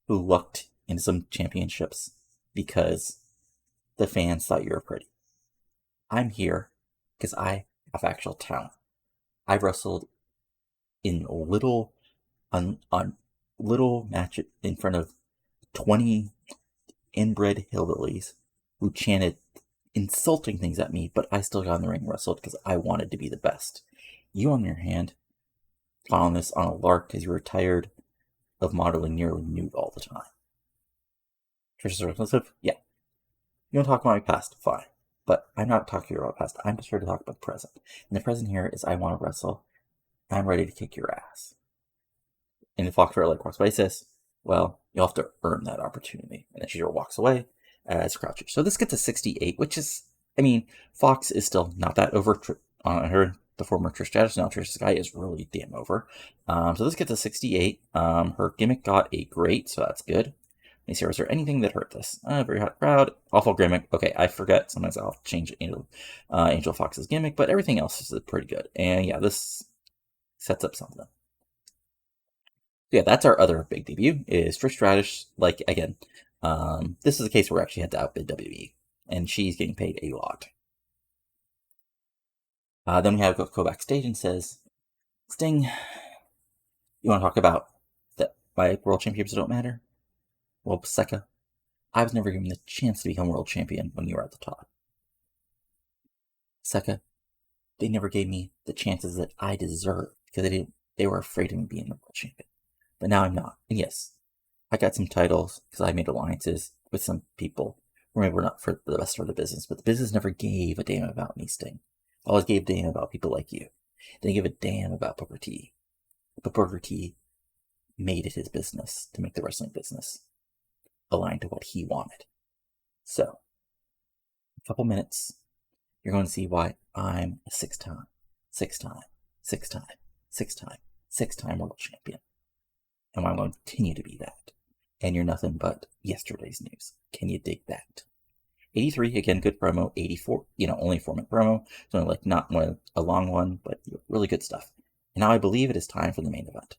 who lucked into some championships because the fans thought you were pretty. I'm here because I have actual talent. I've wrestled in little match in front of 20 inbred hillbillies who chanted insulting things at me, but I still got in the ring and wrestled because I wanted to be the best. You, on your hand, following this on a lark because you were tired of modeling nearly nude all the time. Trisha's relative? Yeah. You want to talk about my past? Fine. But I'm not talking about past. I'm just here to talk about the present. And the present here is I want to wrestle. I'm ready to kick your ass. And the Fox like walks away, says, well, you'll have to earn that opportunity. And then she walks away as Croucher. So this gets a 68, which is, Fox is still not that over on her. The former Trish Stratus, now Trish Sky, is really damn over. So this gets a 68. Her gimmick got a great, so that's good. Let me see, was there anything that hurt this? Very hot crowd, awful gimmick. Okay, I forget. Sometimes I'll change Angel Fox's gimmick, but everything else is pretty good. And yeah, this sets up something. Yeah, that's our other big debut, is Trish Stratus. Like, again, this is a case where we actually had to outbid WWE, and she's getting paid a lot. Then we have go backstage and says, Sting, you want to talk about that my world championships don't matter? Well, Secca, I was never given the chance to become world champion when you were at the top. Secca, they never gave me the chances that I deserved because they were afraid of me being the world champion. But now I'm not. And yes, I got some titles because I made alliances with some people who maybe were not for the best for the business, but the business never gave a damn about me, Sting. I always gave a damn about people like you. They didn't give a damn about Booker T. But Booker T made it his business to make the wrestling business aligned to what he wanted. So, in a couple minutes, you're going to see why I'm a six-time world champion. And why I'm going to continue to be that. And you're nothing but yesterday's news. Can you dig that? 83, again, good promo. 84, only a 4-minute promo. So not a long one, but really good stuff. And now I believe it is time for the main event.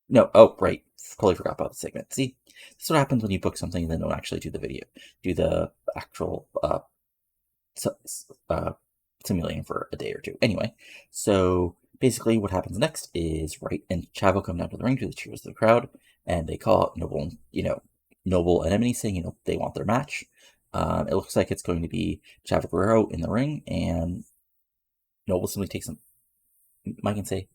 No, oh, right. Totally forgot about the segment. See, this is what happens when you book something and then don't actually do the video. Do the actual simulating for a day or two. Anyway, so basically what happens next is Wright and Chavo come down to the ring to the cheers of the crowd, and they call out Noble and Ebony saying, they want their match. It looks like it's going to be Chavo Guerrero in the ring, and Noble simply takes him. Mike can say,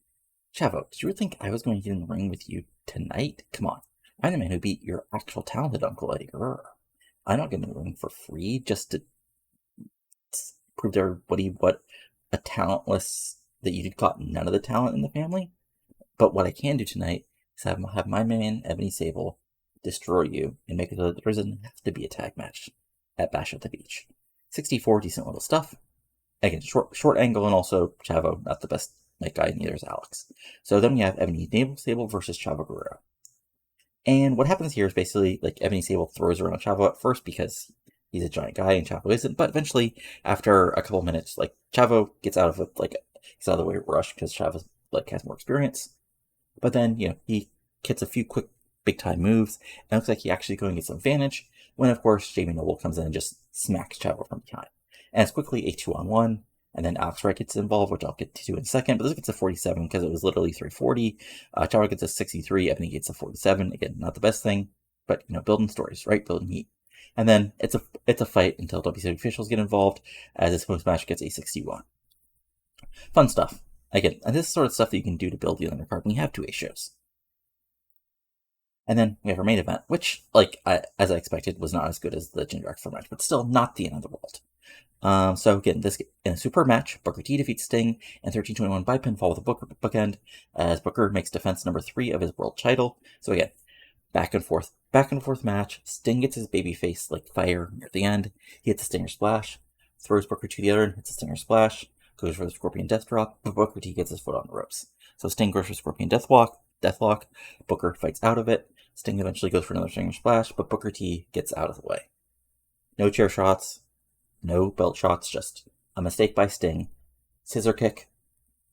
Chavo, did you really think I was going to get in the ring with you tonight? Come on. I'm the man who beat your actual talented uncle, Eddie Guerrero. I'm not getting in the ring for free just to prove to everybody what a talentless, that you got none of the talent in the family. But what I can do tonight is have my man, Ebony Sabol, destroy you and make it so that there doesn't have to be a tag match at Bash at the Beach. 64, decent little stuff. Again, short angle, and also Chavo, not the best night guy, neither is Alex. So then we have Ebony Sabol versus Chavo Guerrero. And what happens here is basically, Ebony Sabol throws around Chavo at first because he's a giant guy and Chavo isn't, but eventually, after a couple minutes, Chavo gets out of it, he's out of the way rush because Chavo, has more experience. But then, he gets a few quick, big-time moves, and it looks like he actually going to get some advantage, when, of course, Jamie Noble comes in and just smacks Chavo from behind. And it's quickly a 2-on-1. And then Alex Wright gets involved, which I'll get to in a second. But this gets a 47 because it was literally 340. Chavo gets a 63. Ebony gets a 47. Again, not the best thing, but building stories, right? Building heat. And then it's a fight until WCW officials get involved, as this post-match gets a 61. Fun stuff. Again, and this is sort of stuff that you can do to build the undercard when you have 2A shows. And then we have our main event, which, as I expected, was not as good as the Jindrak match, but still not the end of the world. So again, this in a superb match, Booker T defeats Sting in 13-21 by pinfall with a bookend, as Booker makes defense number 3 of his world title. So again, back and forth match. Sting gets his babyface fire near the end. He hits a Stinger splash, throws Booker to the other end, hits a Stinger splash, goes for the Scorpion Death Drop, but Booker T gets his foot on the ropes. So Sting goes for Scorpion Deathlock. Booker fights out of it. Sting eventually goes for another Stinger splash, but Booker T gets out of the way. No chair shots, no belt shots, just a mistake by Sting. Scissor kick,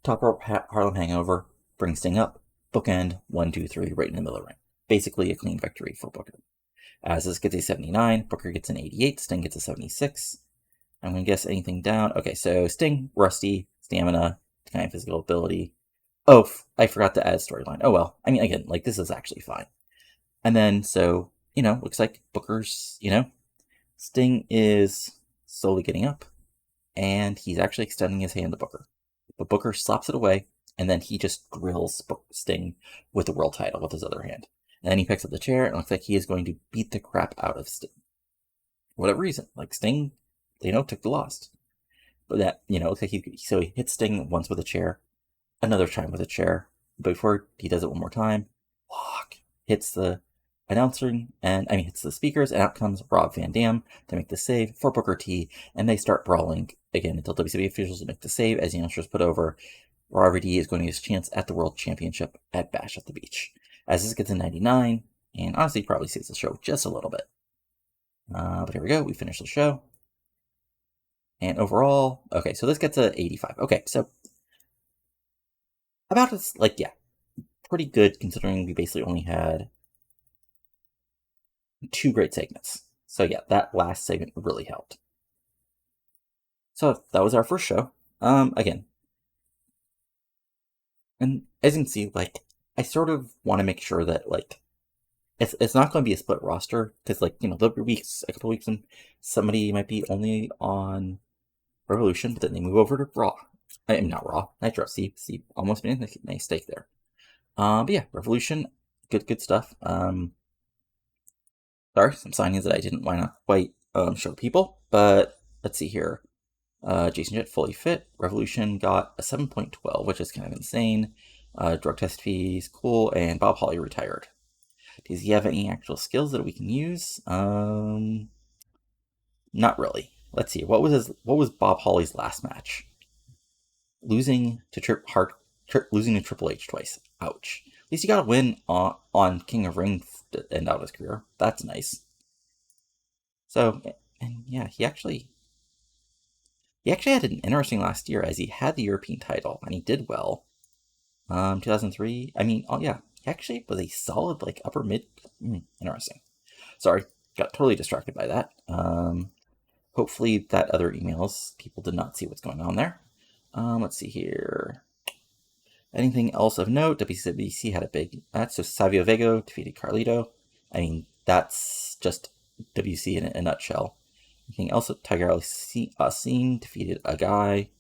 top rope Harlem Hangover, bring Sting up, bookend, 1, 2, 3, right in the middle of the ring. Basically a clean victory for Booker. As this gets a 79, Booker gets an 88, Sting gets a 76. I'm going to guess anything down. Okay, so Sting, rusty, stamina, kind of physical ability. Oh, I forgot to add storyline. Oh well. I mean, again, this is actually fine. And then, so, looks like Booker's, Sting is slowly getting up, and he's actually extending his hand to Booker. But Booker slaps it away, and then he just drills Sting with the world title with his other hand. And then he picks up the chair, and it looks like he is going to beat the crap out of Sting. For whatever reason. Sting, took the loss. But that, looks like he hits Sting once with a chair, another time with a chair. Before he does it one more time, hits the hits the speakers, and out comes Rob Van Dam to make the save for Booker T, and they start brawling again until WCW officials make the save as the announcers put over. Rob D is going to get his chance at the World Championship at Bash at the Beach. As this gets a 99, and honestly probably saves the show just a little bit. But here we go, we finish the show. And overall, okay, so this gets a 85. Okay, so about as, pretty good considering we basically only had 2 great segments. So yeah, that last segment really helped. So that was our first show. Again, and as you can see, I sort of want to make sure that it's not going to be a split roster because there'll be a couple weeks and somebody might be only on Revolution, but then they move over to Raw. I mean, not Raw, Nitro. See, almost made a nice mistake there. But yeah, Revolution, good stuff. Sorry, some signings that I didn't want to quite show people, but let's see here. Jason Jett fully fit. Revolution got a 7.12, which is kind of insane. Drug test fees, cool, and Bob Holly retired. Does he have any actual skills that we can use? Not really. Let's see. What was Bob Holly's last match? Losing to Triple H twice. Ouch. At least he got a win on King of Ring to end out his career. That's nice. So, and yeah, he actually had an interesting last year as he had the European title and he did well. 2003. I mean, oh yeah, he actually was a solid upper mid. Interesting. Sorry, got totally distracted by that. Hopefully that other emails people did not see what's going on there. Let's see here. Anything else of note? WCW had a big match. So Savio Vega defeated Carlito. I mean, that's just WC in a nutshell. Anything else? Tiger Alicine defeated a guy.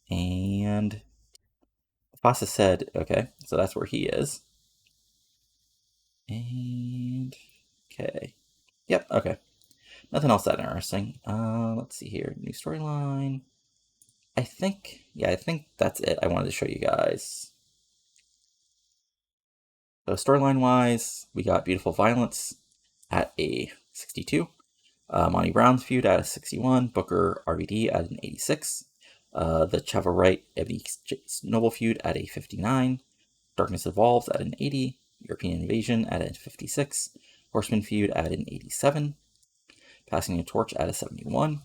And Fossa said, okay, so that's where he is. And, okay. Yep, okay. Nothing else that interesting. Let's see here. New storyline. I think that's it I wanted to show you guys. So storyline wise, we got Beautiful Violence at a 62. Monty Brown's feud at a 61. Booker RVD at an 86. The Chavo Wright Ebony Noble feud at a 59. Darkness Evolves at an 80. European Invasion at a 56. Horseman feud at an 87. Passing a Torch at a 71.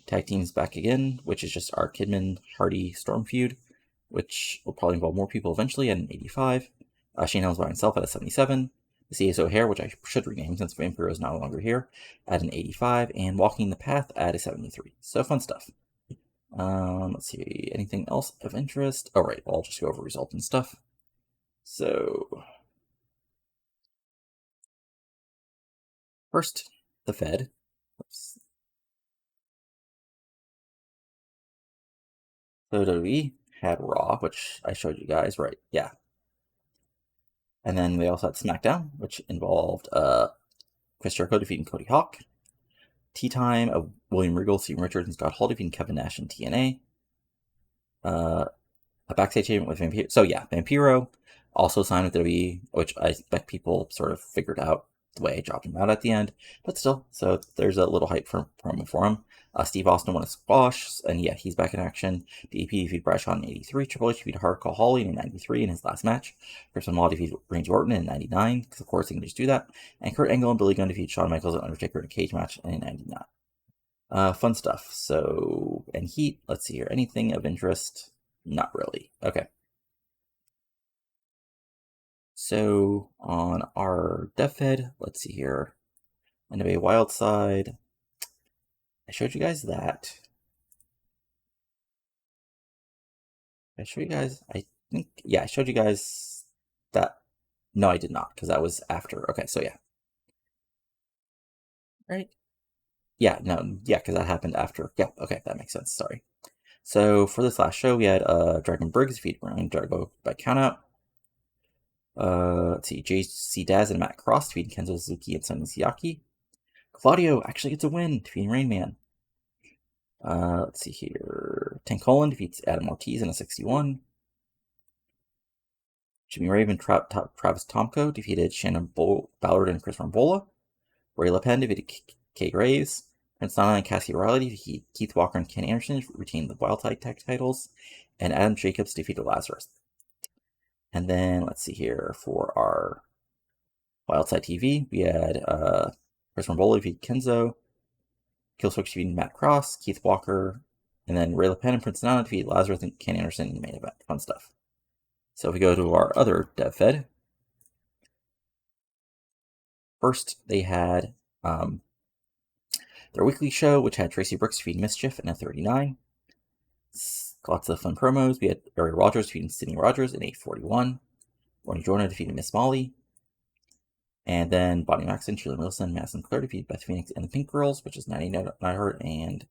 Tag teams back again, which is just our Kidman Hardy Storm feud, which will probably involve more people eventually at an 85. Shane Helms by himself at a 77. The CSO O'Haire, which I should rename since Vampiro is no longer here, at an 85. And Walking the Path at a 73. So fun stuff. Let's see, anything else of interest? Oh, right, I'll just go over results and stuff. So, first, the Fed. Oops. So WWE had Raw, which I showed you guys, right? Yeah. And then we also had SmackDown, which involved Chris Jericho defeating Cody Hawk. Tea Time of William Regal, Steven Richards, and Scott Hall defeating Kevin Nash and TNA. A backstage segment with Vampiro. So yeah, Vampiro also signed with WWE, which I expect people sort of figured out the way I dropped him out at the end. But still, so there's a little hype promo for him. Steve Austin won a squash, and yeah, he's back in action. DDP defeated Bradshaw in 83. Triple H defeated Hardcore Holly in 93 in his last match. Chris Benoit defeated Randy Orton in 99, because of course they can just do that. And Kurt Angle and Billy Gunn defeated Shawn Michaels and Undertaker in a cage match in 99. Fun stuff. So, and Heat, let's see here. Anything of interest? Not really. Okay. So, on our DevFed, let's see here. NWA Wildside. I showed you guys that. I showed you guys, I think, yeah, I showed you guys that. No, I did not, because that was after. Okay, so yeah. Right? Yeah, no, yeah, because that happened after. Yeah, okay, that makes sense. Sorry. So, for this last show, we had Dragon Briggs defeat Ryan Drago by countout. Let's see, JC Daz and Matt Cross defeating Kenzo Suzuki and Sonny Siaki. Claudio actually gets a win, defeating Rain Man. Let's see here. Tank Holland defeats Adam Ortiz in a 61. Jimmy Rave and Travis Tomko defeated Shannon Ballard and Chris Rambola. Ray LePen defeated Kay Graves. Prince Nana and Cassie Riley defeated Keith Walker and Ken Anderson, retained the Wild Tag titles. And Adam Jacobs defeated Lazarus. And then let's see here for our Wildside TV, we had Chris Rambola defeated Kenzo. Killswitch defeated Matt Cross, Keith Walker, and then Ray LePen and Prince Nana defeated Lazarus and Ken Anderson in the main event. Fun stuff. So if we go to our other DevFed, first they had their weekly show, which had Tracy Brooks defeating Mischief in a 39. Lots of fun promos. We had Ariel Rogers defeating Sydney Rogers in a 41. Ronnie Jordan defeating Miss Molly. And then Bonnie Maxon, Shirley Wilson, Madison Clare defeated Beth Phoenix and the Pink Girls, which is Natty Neidhart and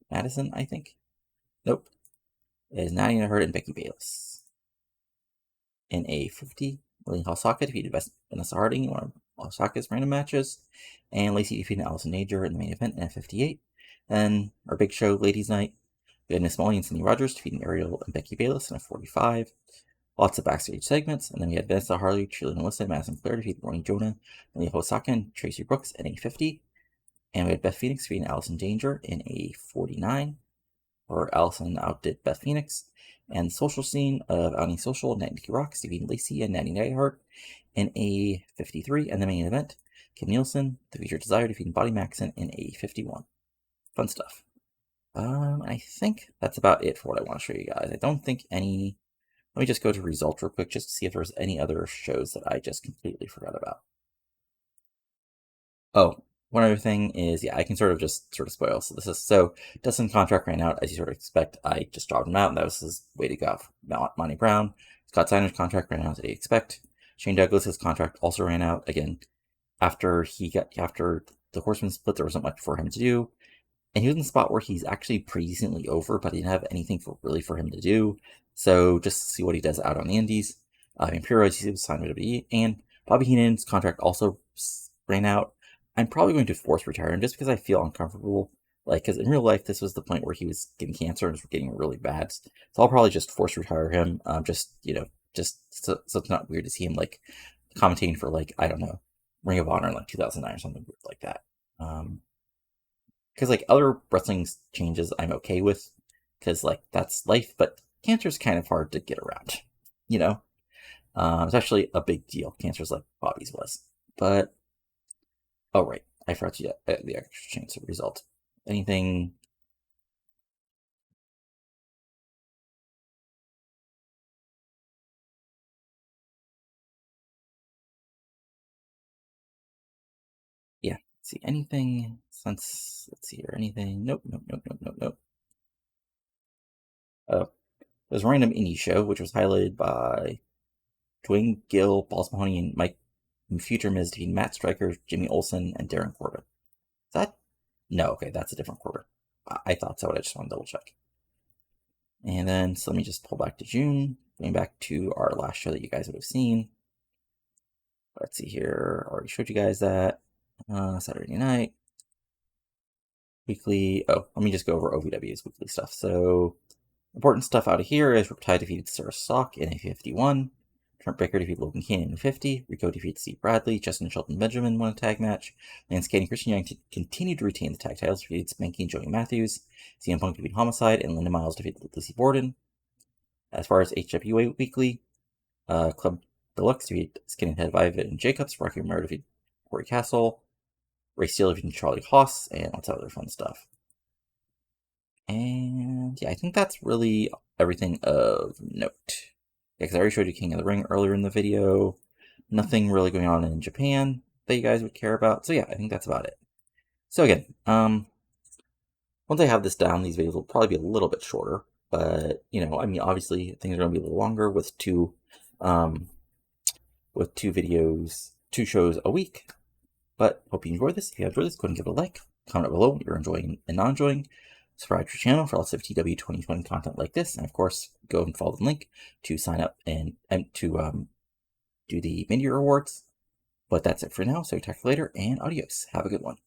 Madison, I think. Nope. It is Natty Neidhart and Becky Bayless. In a 50, Lily Osaka defeated Vanessa Harding in one of Osaka's random matches. And Lacey defeated Allison Nager in the main event in a 58. Then our big show, Ladies Night, we had Miss Molly and Cindy Rogers defeating Ariel and Becky Bayless in a 45. Lots of backstage segments, and then we had Vanessa Harley, Shirley Melissa, Madison Clare defeating Ronnie Jonah, Lily Osaka, and Tracy Brooks in a 50. And we had Beth Phoenix defeating Allison Danger in a 49, or Allison outdid Beth Phoenix. And the social scene of Outing Social, Natty Rocks defeating Lacey and Natty Neidhart in a 53. And the main event, Kim Nielsen, the Featured Desire, defeating Bonnie Maxon in a 51. Fun stuff. I think that's about it for what I want to show you guys. I don't think any. Let me just go to results real quick just to see if there's any other shows that I just completely forgot about. Oh, one other thing is, yeah, I can sort of spoil. So Dustin's contract ran out, as you sort of expect. I just dropped him out, and that was his way to go. Monty Brown. Scott Steiner's contract ran out, as you expect. Shane Douglas's contract also ran out. Again, after the Horsemen split, there wasn't much for him to do. And he was in a spot where he's actually pretty decently over, but he didn't have anything for him to do. So just see what he does out on the Indies. Imperial was signed with WWE, and Bobby Heenan's contract also ran out. I'm probably going to force retire him just because I feel uncomfortable. Because in real life, this was the point where he was getting cancer and was getting really bad. So I'll probably just force retire him. Just so it's not weird to see him commentating for I don't know, Ring of Honor in 2009 or something weird like that. Because other wrestling changes I'm okay with, because that's life, but cancer's kind of hard to get around, it's actually a big deal. Cancer's like Bobby's was. But oh right, I forgot to the extra chance of result. Anything? Yeah. Let's see anything since let's see here anything. Nope. There's a random indie show, which was highlighted by Dwayne Gill, Balls Mahoney, and Mike, and future Miz defeating Matt Striker, Jimmy Olsen, and Darren Corbin. Is that? No, okay, that's a different Corbin. I thought so, but I just want to double check. And then, so let me just pull back to June, going back to our last show that you guys would have seen. Let's see here. I already showed you guys that. Saturday night. Weekly. Oh, let me just go over OVW's weekly stuff. So, important stuff out of here is Riptide defeated Sarah Sock in a 51. Trent Baker defeated Logan Kane in a 50. Rico defeated Steve Bradley. Justin and Shelton Benjamin won a tag match. Lance Cade and Christian Young continued to retain the tag titles, defeated Spanky and Joey Matthews. CM Punk defeated Homicide, and Linda Miles defeated Lucy Borden. As far as HWA Weekly, Club Deluxe defeated Skinhead Viva and Jacobs. Rocky Romero defeated Corey Castle. Ray Steele defeated Charlie Haas, and lots of other fun stuff. And yeah, I think that's really everything of note. Yeah, because I already showed you King of the Ring earlier in the video. Nothing really going on in Japan that you guys would care about. So yeah, I think that's about it. So again, once I have this down, these videos will probably be a little bit shorter. But, you know, I mean, obviously things are going to be a little longer with two videos, 2 shows a week. But hope you enjoyed this. If you enjoyed this, go ahead and give it a like. Comment below what you're enjoying and not enjoying. Subscribe to your channel for lots of TEW 2020 content like this. And of course, go and follow the link to sign up and to do the mini rewards. But that's it for now. So talk to you later, and adios. Have a good one.